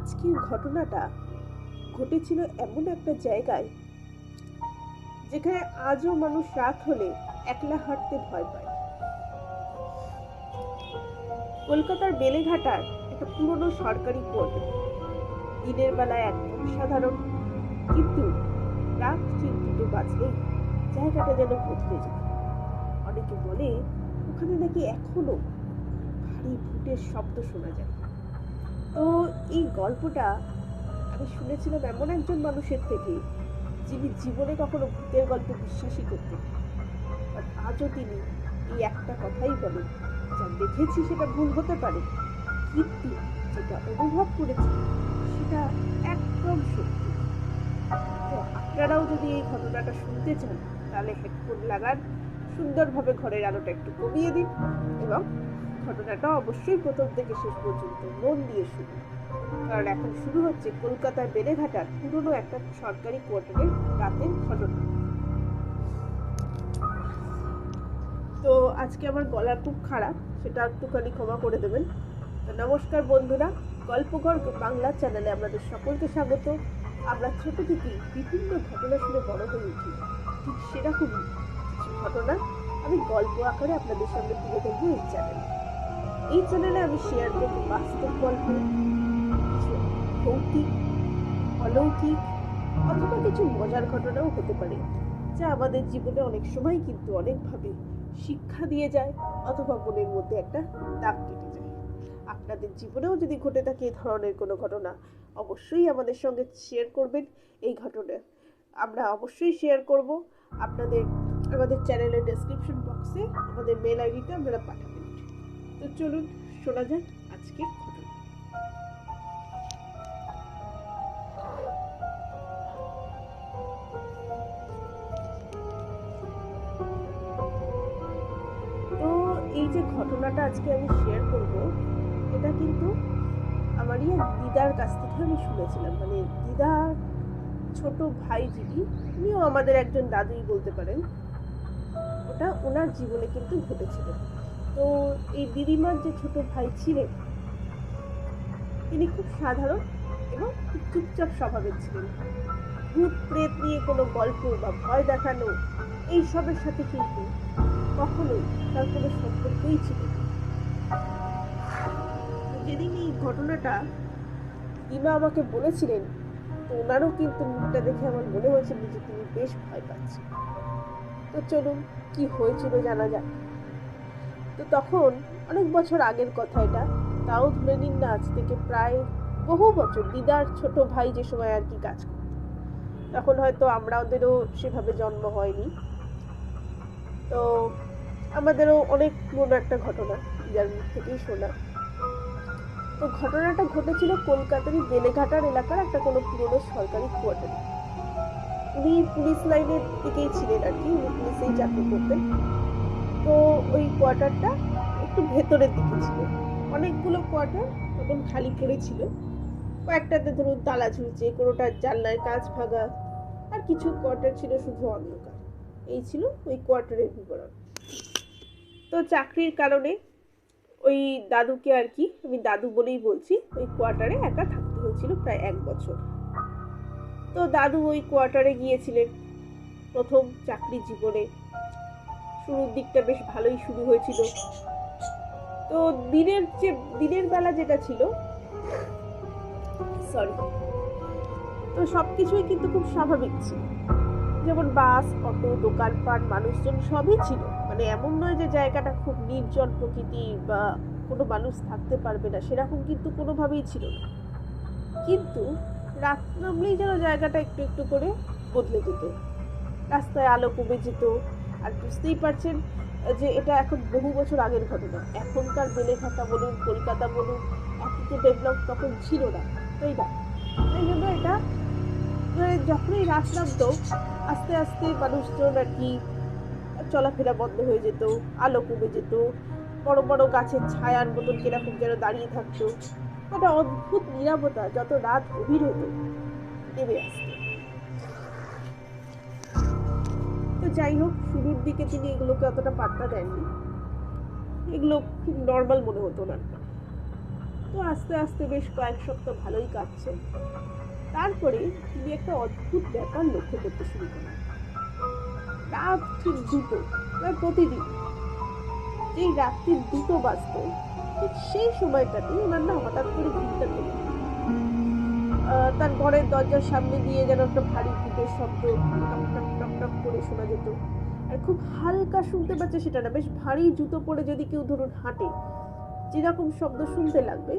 আজকের ঘটনাটা ঘটেছিল এমন একটা জায়গায় যেখানে আজও মানুষ রাত হলে একলা হাঁটতে ভয় পায়। কলকাতার বেলেঘাটার একটা পুরনো সরকারি কোয়ার্টার। দিনের বেলায় একদম সাধারণ, কিন্তু রাত ঠিক দুটো বাজলেই জায়গাটা যেন বদলে যায়। অনেকে বলে ওখানে নাকি এখনো ভারী ভূতের শব্দ শোনা যায়। তো এই গল্পটা আমি শুনেছিলাম এমন একজন মানুষের থেকে, যিনি জীবনে কখনো ভূতের গল্পে বিশ্বাসই করতেন। আর আজও তিনি এই একটা কথাই বলেন, যা দেখেছি সেটা ভুল হতে পারে, কিন্তু যেটা অনুভব করেছি সেটা একদম সত্যি। তো আপনারাও যদি এই ঘটনাটা শুনতে চান তাহলে হেডফোন লাগান, সুন্দরভাবে ঘরের আলোটা একটু কমিয়ে দিন এবং ঘটনাটা অবশ্যই প্রথম থেকে শেষ পর্যন্ত মন দিয়ে শুনুন। কারণ এখন শুরু হচ্ছে কলকাতার বেলেঘাটার পুরনো একটা সরকারি কোয়ার্টারের রাতের ঘটনা। তো আজকে আমার গলা খুব খারাপ, সেটা একটুখানি ক্ষমা করে দেবেন। তো নমস্কার বন্ধুরা, গল্পঘর বাংলা চ্যানেলে আপনাদের সকলকে স্বাগত। আমরা ছোট থেকেই বিভিন্ন ঘটনা শুনে বড় হয়ে উঠি, ঠিক সেরকমই কিছু ঘটনা আমি গল্প আকারে আপনাদের সামনে তুলে ধরবো এই চ্যানেলে আমি শেয়ার করবো বাস্তব গল্প, কিছু ভৌতিক, অলৌকিক অথবা কিছু মজার ঘটনাও হতে পারে, যা আমাদের জীবনে অনেক সময় কিন্তু অনেকভাবে শিক্ষা দিয়ে যায় অথবা মনের মধ্যে একটা দাগ কেটে যায়। আপনাদের জীবনেও যদি ঘটে থাকে এই ধরনের কোনো ঘটনা, অবশ্যই আমাদের সঙ্গে শেয়ার করবেন। এই ঘটনা আমরা অবশ্যই শেয়ার করব। আমাদের চ্যানেলের ডেসক্রিপশন বক্সে আমাদের মেল আইডিতে আপনারা পাঠাবেন। তো চলুন শোনা যাক আজকের ঘটনা। তো এই যে ঘটনাটা আজকে আমি শেয়ার করব, এটা কিন্তু আমারই এক দিদার কাছ থেকে আমি শুনেছিলাম। মানে দিদার ছোট ভাই যিনি, উনিও আমাদের একজন দাদুই বলতে পারেন। ওটা ওনার জীবনে কিন্তু ঘটেছিল। তো এই দিদিমার যে ছোট ভাই ছিলেন, তিনি খুব সাধারণ এবং খুব চুপচাপ স্বভাবের ছিলেন। ভূত প্রেত নিয়ে কোনো গল্প বা ভয় দেখানো এইসবের সাথে কিন্তু কখনোই তার কোনো সম্পর্কই ছিল না। যেদিন এই ঘটনাটা দিমা আমাকে বলেছিলেন, তো ওনারও কিন্তু মুখটা দেখে আমার মনে হয়েছিল যে তিনি বেশ ভয় পাচ্ছেন। তো চলুন কি হয়েছিল জানা যাক। তো তখন অনেক বছর আগের কথা এটা, তাও ধরে নিন না আজ থেকে প্রায় বহু বছর। দিদার ছোট ভাই যে সময় আর কি কাজ করত, তখন হয়তো আমাদেরও সেভাবে জন্ম হয়নি। তো আমাদেরও অনেক পুরনো একটা ঘটনা দিদার মুখ থেকেই শোনা। তো ঘটনাটা ঘটেছিল কলকাতারই বেলেঘাটার এলাকার একটা কোনো পুরনো সরকারি কোয়ার্টারে। উনি পুলিশ লাইনের দিকেই ছিলেন আর কি, উনি পুলিশেই চাকরি করতেন। তো ওই কোয়ার্টারটা একটু ভেতরের দিকে ছিল। অনেকগুলো কোয়ার্টার তখন খালি পড়েছিল, কয়েকটাতে ধরুন তালা ঝুলছে, কোনোটার জানলার কাঁচ ভাঙা, আর কিছু কোয়ার্টার ছিল শুধু অন্ধকার। এই ছিল ওই কোয়ার্টারের বিবরণ। তো চাকরির কারণে ওই দাদুকে আর কি, আমি দাদু বলেই বলছি, ওই কোয়ার্টারে একা থাকতে হয়েছিল প্রায় 1 বছর। তো দাদু ওই কোয়ার্টারে গিয়েছিলেন প্রথম চাকরি জীবনে। শুরুর দিকটা বেশ ভালোই শুরু হয়েছিল। তো দিনের বেলা যেটা ছিল, তো সবকিছুই কিন্তু খুব স্বাভাবিক ছিল। যেমন বাস, অটো, দোকানপাট, মানুষজন সবই ছিল। মানে এমন নয় যে জায়গাটা খুব নির্জন প্রকৃতি বা কোনো মানুষ থাকতে পারবে না, সেরকম কিন্তু কোনোভাবেই ছিল না। কিন্তু রাত নামলেই যেন জায়গাটা একটু একটু করে বদলে যেত, রাস্তায় আলো কমে যেত। আর বুঝতেই পারছেন যে এটা এখন বহু বছর আগের ঘটনা। এখনকার বেলেঘাটা বলুন, কলকাতা বলুন, এত ডেভেলপ তখন ছিল না, তাই না? তাই জন্য এটা যখনই রাত নামতো আস্তে আস্তে মানুষজন আর কি চলাফেরা বন্ধ হয়ে যেত, আলো কমে যেত, বড় বড় গাছের ছায়ার মতন কিরকম যেন দাঁড়িয়ে থাকতো। একটা অদ্ভুত নীরবতা যত রাত গভীর হতো নেমে আসতো। তো যাই হোক, শুরুর দিকে তিনি এগুলোকে অতটা পাত্তা দেননি, এগুলো খুব নর্মাল মনে হতো না। তো আস্তে আস্তে বেশ কয়েক সপ্তাহ ভালোই কাটছে। তারপরে তিনি একটা অদ্ভুত ব্যাপার লক্ষ্য করতে শুরু করেন। রাত ঠিক 2টো, প্রায় প্রতিদিন যেই রাত্রি 2টো বাজতো, ঠিক সেই সময়টাতে ওনার না হঠাৎ করে ঘুমটা ভেঙে যায়। তার ঘরের দরজার সামনে দিয়ে যেন একটা ভারী বুটের শব্দ টপ টপ টপ টপ করে শোনা যেত। আর খুব হালকা শুনতে পাচ্ছে সেটা না, বেশ ভারী জুতো পরে যদি কেউ ধরুন হাঁটে, যেরকম শব্দ শুনতে লাগবে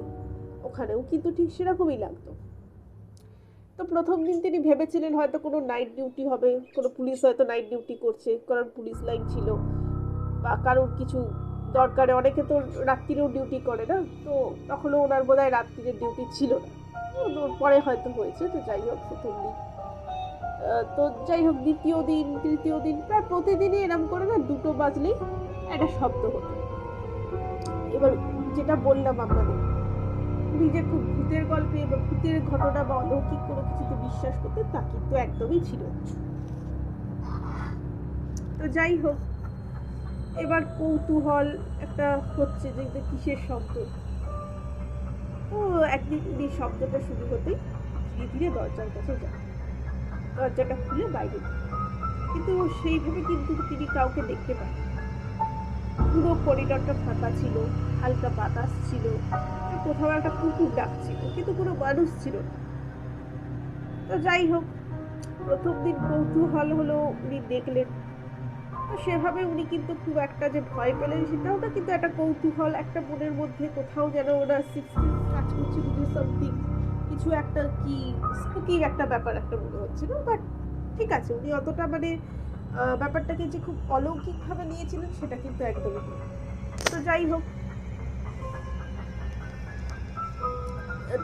ওখানেও কিন্তু ঠিক সেরকমই লাগতো। তো প্রথম দিন তিনি ভেবেছিলেন হয়তো কোনো নাইট ডিউটি হবে, কোনো পুলিশ হয়তো নাইট ডিউটি করছে, কারণ পুলিশ লাইন ছিল, বা কারোর কিছু দরকারে, অনেকে তো রাত্রিরেও ডিউটি করে না, তো তখনও ওনার বোধহয় রাত্রিরের ডিউটি ছিল না, পরে হয়তো হয়েছে। তো যাই হোক, প্রথম দিন তো যাই হোক, দ্বিতীয় দিন তৃতীয় দিন প্রায় প্রতিদিনই এরকম করে না 2টো বাজলেই একটা শব্দ হতো। এবার যেটা বললাম আপনাদের, উনি যে খুব ভূতের গল্পে বা ভূতের ঘটনা বা অলৌকিক কোনো কিছুতে বিশ্বাস করতেন তা কিন্তু একদমই ছিল না। তো যাই হোক, এবার কৌতূহল একটা হচ্ছে যে কিসের শব্দ। তো একদিন উনি শব্দটা শুরু হতেই ধীরে ধীরে দরজার কাছে যান, দরজাটা খুলে বাইরে যান। কিন্তু সেইভাবে কিন্তু তিনি কাউকে দেখতে পান। পুরো করিডরটা ফাঁকা ছিল, হালকা বাতাস ছিল, কোথাও একটা কুকুর ডাকছিল, কিন্তু কোনো মানুষ ছিল না। তো যাই হোক, প্রথম দিন কৌতূহল হলো, উনি দেখলেন। তো সেভাবে উনি কিন্তু খুব একটা যে ভয় পেলেন সেটাও না, কিন্তু একটা কৌতূহল, একটা মনের মধ্যে কোথাও যেন ওনার কাজ করছে, কিছু সামথিং, কিছু একটা কি স্পুকি একটা ব্যাপার একটা মনে হচ্ছিল। বাট ঠিক আছে, উনি অতটা মানে ব্যাপারটাকে যে খুব অলৌকিকভাবে নিয়েছিলেন সেটা কিন্তু একদমই না। তো যাই হোক,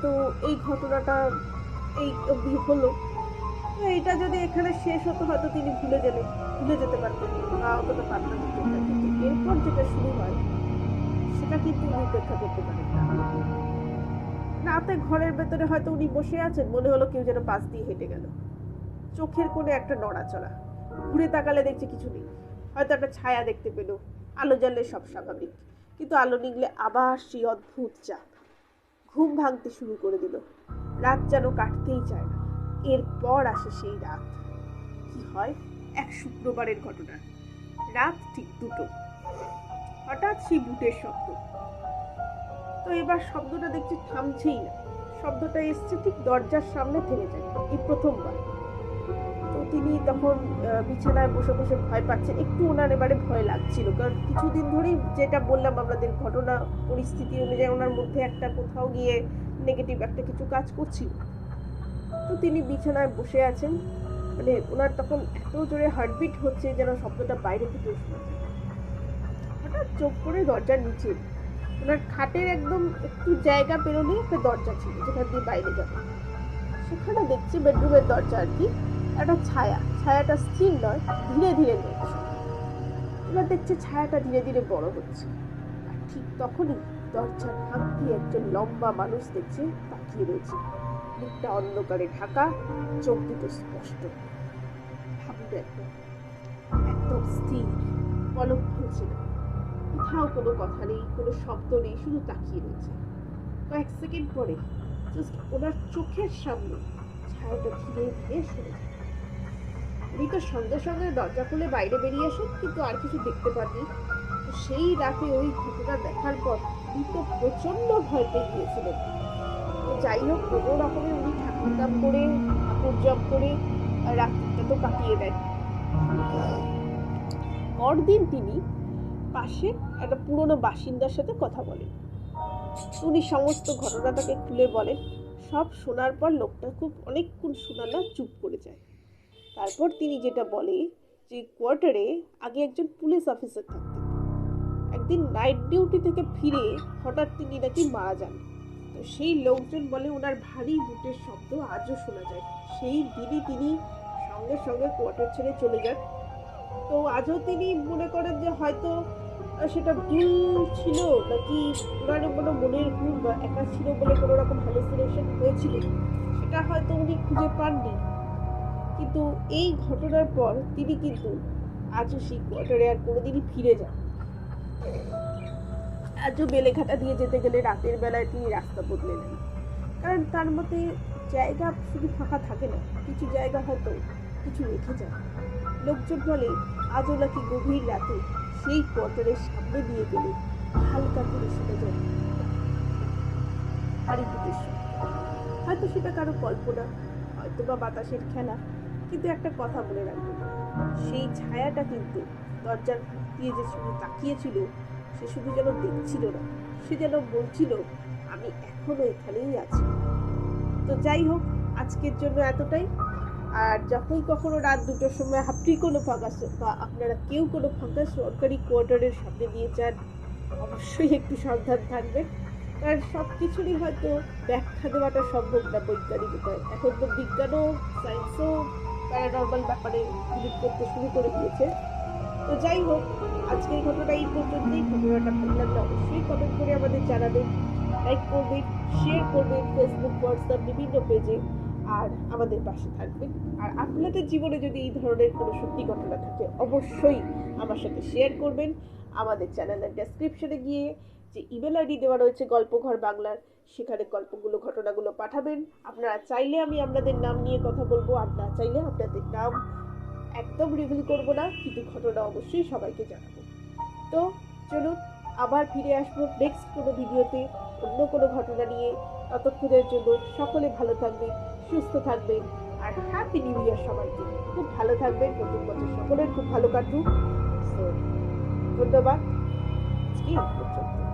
তো এই ঘটনাটা এই অবধি হলো। এইটা যদি এখানে শেষ হতো হয়তো তিনি ভুলে যেতে পারতেন বা অতটা পাত্তা দিতেন না, কিন্তু এরপর যেটা শুরু হয় সেটা কিন্তু উনি উপেক্ষা করতে পারেন না। রাতে ঘরের ভেতরে হয়তো উনি বসে আছেন, মনে হলো কেউ যেন পাশ দিয়ে হেঁটে গেল, চোখের কোণে একটা নড়াচড়া, ঘুরে তাকালে দেখছে কিছু নেই, হয়তো একটা ছায়া দেখতে পেল, আলো জ্বাললে সব স্বাভাবিক, কিন্তু আলো নিগলে আবার সেই অদ্ভুত চাপ। ঘুম ভাঙতে শুরু করে দিল, রাত যেন কাটতেই চায় না। এরপর আসে সেই রাত। কি হয়, এক শুক্রবারের ঘটনা, রাত ঠিক 2টো, হঠাৎ সেই বুটের শব্দ। তো এবার শব্দটা দেখছি থামছেই না, শব্দটা এসছে ঠিক দরজার সামনে থেমে যায়, এই প্রথমবার। তো তিনি তখন বিছানায় বসে বসে ভয় পাচ্ছেন, একটু ওনার এবারে ভয় লাগছিল, কারণ কিছুদিন ধরেই যেটা বললাম আপনাদের ঘটনা পরিস্থিতি অনুযায়ী ওনার মধ্যে একটা কোথাও গিয়ে নেগেটিভ একটা কিছু কাজ করছিল। তো তিনি বিছানায় বসে আছেন, মানে ওনার তখন এত জোরে হার্টবিট হচ্ছে যেন শব্দটা বাইরে থেকে শোনা যায়। হঠাৎ চোখ পড়ে দরজার নিচে, ওনার খাটের একদম একটু জায়গা পেরোলে একটা দরজা ছিল যেখান দিয়ে বাইরে যাবে। সেখানে দেখছি বেডরুমের দরজা আর কি, একটা ছায়াটা স্থির নয়, ধীরে ধীরে নড়ছে। এবার দেখছে ছায়াটা ধীরে ধীরে বড় হচ্ছে, আর ঠিক তখনই দরজার ফাঁক দিয়ে একজন লম্বা মানুষ দেখছে তাকিয়ে রয়েছে, মুখটা অন্ধকারে ঢাকা, চোখ দুটো স্পষ্ট। ভাবুন একদম, একদম স্থির, পলক ফেলছে না, কোথাও কোনো কথা নেই, কোনো শব্দ নেই, শুধু তাকিয়ে রয়েছে। কয়েক সেকেন্ড পরে জাস্ট ওনার চোখের সামনে ছায়াটা ধীরে ধীরে সরে যায়। উনি তো সঙ্গে সঙ্গে দরজা খুলে বাইরে বেরিয়ে আসেন, কিন্তু আর কিছু দেখতে পাননি। সেই রাতে ওই ঘটনা দেখার পর উনি তো প্রচন্ড ভয় পেয়ে গিয়েছিলেন। যাই হোক, কোনো রকমে উনি ঠাকুর নাম করে, ঠাকুর জপ করে রাত্রিটা তো কাটিয়ে দেন। পরদিন তিনি পাশে একটা পুরনো বাসিন্দার সাথে কথা বলেন। উনি সমস্ত ঘটনা তাকে খুলে বলেন। সব শোনার পর লোকটা খুব অনেকক্ষণ শোনানো চুপ করে যায়। তারপর তিনি যেটা বলে যে কোয়ার্টারে আগে একজন পুলিশ অফিসার থাকতেন। একদিন নাইট ডিউটি থেকে ফিরে হঠাৎ তিনি নাকি মারা যান। তো সেই লোকজন বলে ওনার ভারী বুটের শব্দ আজও শোনা যায়। সেই দিনই তিনি সঙ্গে সঙ্গে কোয়ার্টার ছেড়ে চলে যান। তো আজও তিনি মনে করেন যে হয়তো সেটা ভুল ছিল, নাকি ওনার কোনো মনের ভুল বা একা ছিল বলে কোনো রকম হ্যালুসিনেশন হয়েছিল, সেটা হয়তো উনি খুঁজে পাননি। কিন্তু এই ঘটনার পর তিনি কিন্তু আজও সেই কোয়ার্টারে আর কোনোদিনই ফিরে যান। আজও বেলেঘাটা দিয়ে যেতে গেলে রাতের বেলায় তিনি রাস্তা বদলে নেন, কারণ তার মতে জায়গা শুধু ফাঁকা থাকে না, কিছু জায়গা হয়তো কিছু রেখে যায়। লোকজন বলে আজও নাকি গভীর রাতে সেই কোয়ার্টারের সামনে দিয়ে গেলে হালকা করে শোনা যায় হারিপুটের শব্দ। হয়তো সেটা কারো কল্পনা, হয়তো বা বাতাসের খেলা, কিন্তু একটা কথা বলে রাখবেন, সেই ছায়াটা কিন্তু দরজার দিয়ে যে শুধু তাকিয়েছিল, সে শুধু যেন দেখছিল না, সে যেন বলছিল আমি এখনো এখানেই আছি। তো যাই হোক, আজকের জন্য এতটাই। আর যখনই কখনো রাত 2টোর সময় আপনি কোনো ফাঁকা বা আপনারা কেউ কোনো ফাঁকা সরকারি কোয়ার্টারের সামনে দিয়ে যান, অবশ্যই একটু সাবধান থাকবেন, কারণ সব কিছুরই হয়তো ব্যাখ্যা দেওয়াটা সম্ভব না বৈজ্ঞানিক উপায়। এখন তো বিজ্ঞানও সায়েন্সও প্যারানর্মাল ব্যাপারে বিলিভ করতে শুরু করে দিয়েছে। তো যাই হোক, আজকের ঘটনা এই পর্যন্তই। ঘটনাটা ভালো লাগলে অবশ্যই কমেন্ট করে আমাদের জানাবেন, লাইক করবেন, শেয়ার করবেন ফেসবুক, হোয়াটসঅ্যাপ বিভিন্ন পেজে, আর আমাদের পাশে থাকবেন। আর আপনাদের জীবনে যদি এই ধরনের কোনো সত্যি ঘটনা থাকে অবশ্যই আমার সাথে শেয়ার করবেন। আমাদের চ্যানেলের ডেসক্রিপশনে গিয়ে যে ইমেল আইডি দেওয়া রয়েছে গল্পঘর বাংলার, সেখানে গল্পগুলো ঘটনাগুলো পাঠাবেন। আপনারা চাইলে আমি আপনাদের নাম নিয়ে কথা বলবো, আর না চাইলে আপনাদের নাম একদম রিভিল করবো না, কিন্তু ঘটনা অবশ্যই সবাইকে জানাবো। তো চলুন আবার ফিরে আসবো নেক্সট কোনো ভিডিওতে অন্য কোনো ঘটনা নিয়ে। ততক্ষণের জন্য সকলে ভালো থাকবেন, সুস্থ থাকবেন, আর হ্যাপি নিউ ইয়ার সবাইকে। খুব ভালো থাকবেন, নতুন বছর সকলের খুব ভালো কাটুক। ধন্যবাদ, আজকে এই পর্যন্ত।